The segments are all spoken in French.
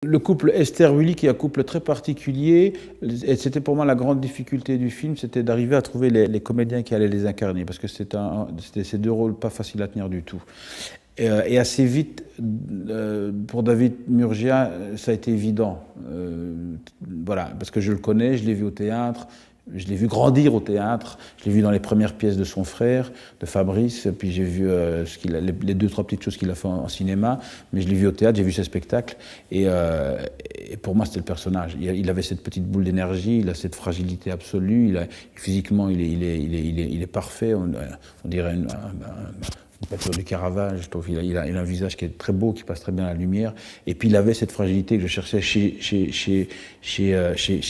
Le couple Esther-Willy, qui est un couple très particulier, et c'était pour moi la grande difficulté du film, c'était d'arriver à trouver les comédiens qui allaient les incarner, parce que c'était ces deux rôles pas faciles à tenir du tout. Et assez vite, pour David Murgia, ça a été évident. Voilà, parce que je le connais, je l'ai vu au théâtre, je l'ai vu grandir au théâtre, je l'ai vu dans les premières pièces de son frère, de Fabrice, puis j'ai vu les deux, trois petites choses qu'il a fait en cinéma, mais je l'ai vu au théâtre, j'ai vu ses spectacles, et pour moi c'était le personnage. Il avait cette petite boule d'énergie, il a cette fragilité absolue, physiquement il est parfait, on dirait une peinture du Caravage. Je trouve qu'il a un visage qui est très beau, qui passe très bien à la lumière. Et puis il avait cette fragilité que je cherchais chez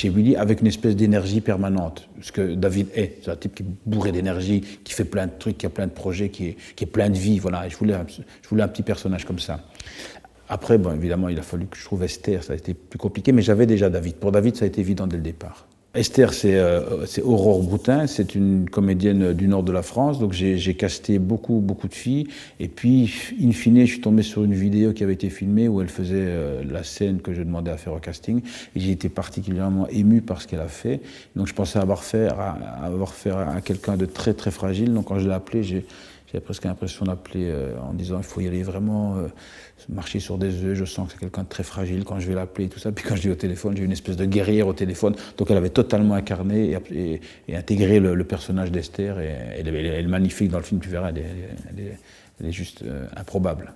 Willy, avec une espèce d'énergie permanente. Ce que David est. C'est un type qui est bourré d'énergie, qui fait plein de trucs, qui a plein de projets, qui est plein de vie. Voilà. Et je voulais un petit personnage comme ça. Après, bon, évidemment, il a fallu que je trouve Esther. Ça a été plus compliqué, mais j'avais déjà David. Pour David, ça a été évident dès le départ. Esther, c'est Aurore Broutin, c'est une comédienne du nord de la France, donc j'ai casté beaucoup de filles, et puis, in fine, je suis tombé sur une vidéo qui avait été filmée où elle faisait la scène que je demandais à faire au casting, et j'ai été particulièrement ému par ce qu'elle a fait, donc je pensais avoir affaire à quelqu'un de très très fragile, donc quand je l'ai appelée, j'avais presque l'impression d'appeler en disant il faut y aller vraiment, marcher sur des œufs, je sens que c'est quelqu'un de très fragile quand je vais l'appeler et tout ça. Puis quand je l'ai au téléphone, j'ai eu une espèce de guerrière au téléphone. Donc elle avait totalement incarné et intégré le personnage d'Esther. Et elle est magnifique dans le film, tu verras, elle est juste improbable.